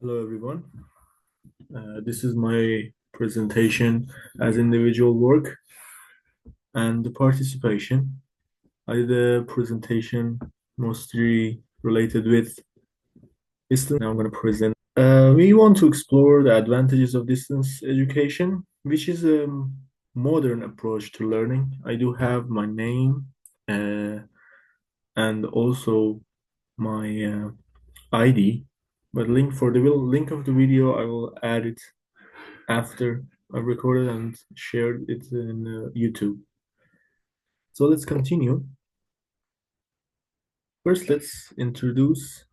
Hello, everyone. This is my presentation as individual work and the participation. I did a presentation mostly related with distance. Now I'm going to present. We want to explore the advantages of distance education, which is a modern approach to learning. I do have my name uh, and also my ID, but link of the video I will add it after I recorded and shared it in YouTube. So let's continue. First, let's introduce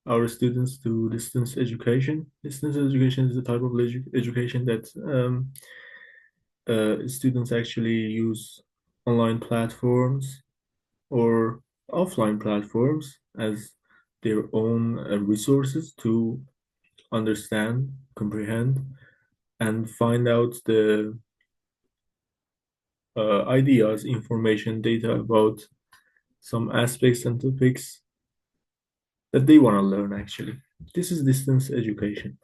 our students to distance education. Distance education is the type of education that students actually use online platforms or offline platforms as their own resources to understand, comprehend, and find out the ideas, information, data about some aspects and topics that they want to learn actually. This is distance education.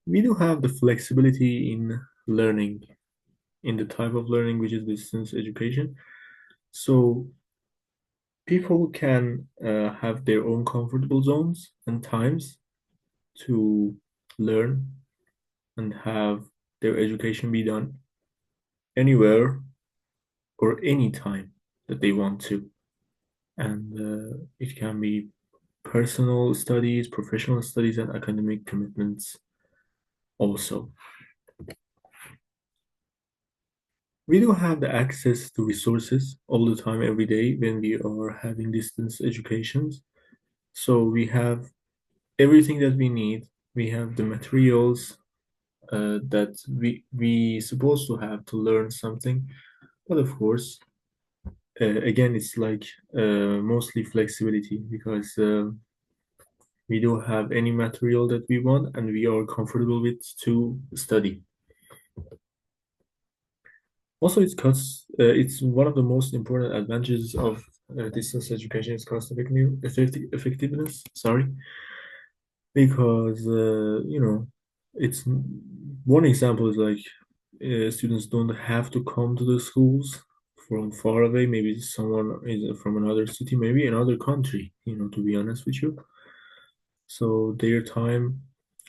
We do have the flexibility in learning, in the type of learning which is distance education. So people can have their own comfortable zones and times to learn and have their education be done anywhere or any time that they want to. And it can be personal studies, professional studies, and academic commitments also. We do have the access to resources all the time, every day when we are having distance educations. So we have everything that we need. We have the materials that we supposed to have to learn something. But of course, again, it's like mostly flexibility because we do have any material that we want and we are comfortable with to study. Also, it's one of the most important advantages of distance education is effectiveness. Sorry, because it's one example is like students don't have to come to the schools from far away. Maybe someone is from another city, maybe another country. To be honest with you, so their time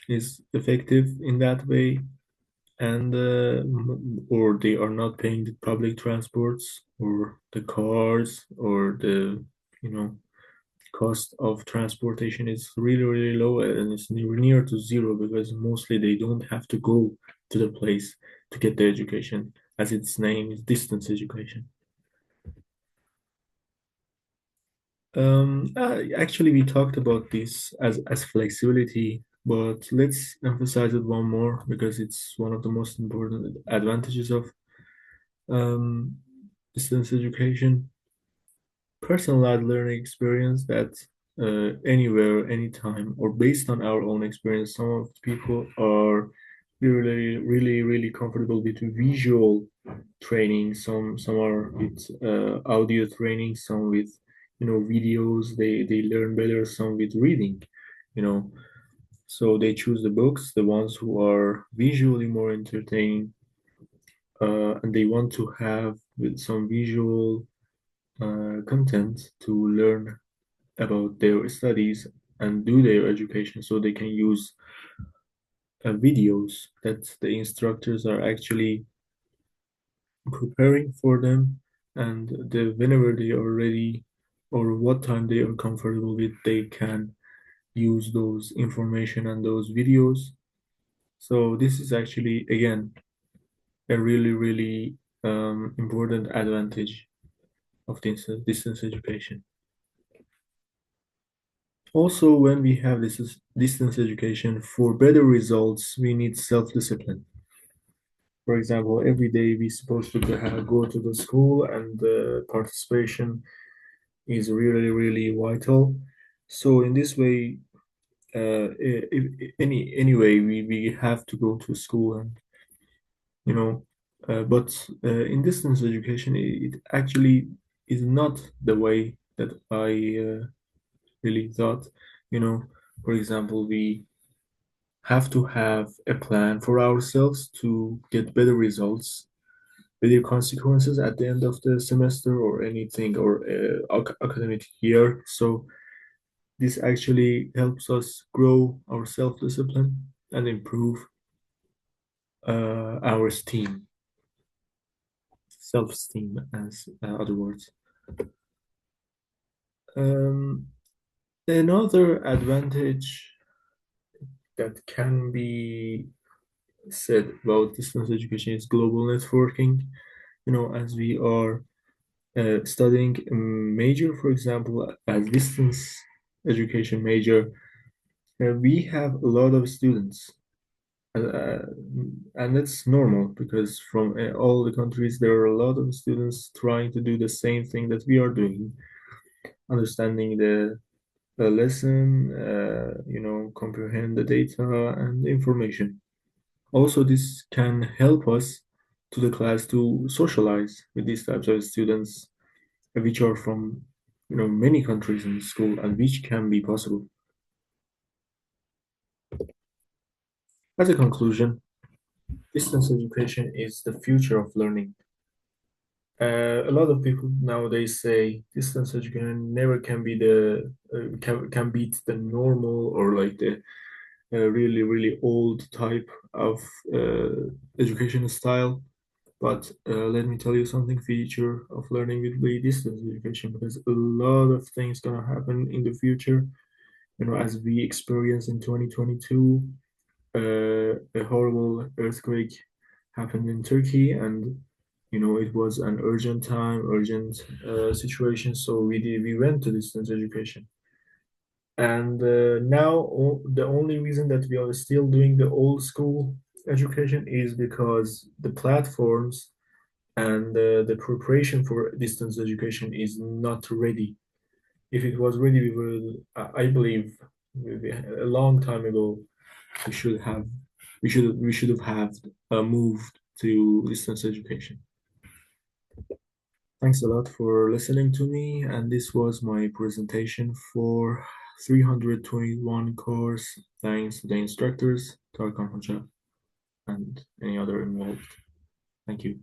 is effective in that way and or they are not paying the public transports or the cars or the you know cost of transportation is really really low and it's near to zero because mostly they don't have to go to the place to get the education as its name is distance education. Actually we talked about this as flexibility, but let's emphasize it one more because it's one of the most important advantages of um, distance education, personalized learning experience that anywhere, anytime, or based on our own experience, some of the people are really, really, really comfortable with visual training. Some are with audio training. Some with videos. They learn better. Some with reading. You know, so they choose the books, the ones who are visually more entertaining, and they want to have with some visual content to learn about their studies and do their education so they can use videos that the instructors are actually preparing for them and whenever they are ready or what time they are comfortable with they can use those information and those videos. So this is actually again a really really important advantage of distance education. Also, when we have this distance education, for better results, we need self-discipline. For example, every day we're supposed to go to the school and the participation is really, really vital. So in this way, anyway, we have to go to school and, you know, but in distance education, it actually is not the way that I really thought. You know, for example, we have to have a plan for ourselves to get better results, better consequences at the end of the semester or anything or academic year. So this actually helps us grow our self-discipline and improve our self-esteem, as other words. Um, Another advantage that can be said about distance education is global networking. You know, as we are studying a major, for example, as distance education major, we have a lot of students. Uh, and that's normal because from all the countries, there are a lot of students trying to do the same thing that we are doing, understanding the lesson, comprehend the data and the information. Also, this can help us to the class to socialize with these types of students, which are from many countries in the school, and which can be possible. As a conclusion, distance education is the future of learning. A lot of people nowadays say distance education never can be the can beat the normal or like the really really old type of education style. But let me tell you something, future of learning will be distance education because a lot of things gonna happen in the future. You know, as we experienced in 2022, a horrible earthquake happened in Turkey, and it was an urgent time, urgent situation. So we went to distance education, and now the only reason that we are still doing the old school education is because the platforms and the preparation for distance education is not ready. If it was ready, we would, I believe, a long time ago, we should have, we should have moved to distance education. Thanks a lot for listening to me, and this was my presentation for 321 course. Thanks to the instructors, Tarkan Hoca, and any other involved. Thank you.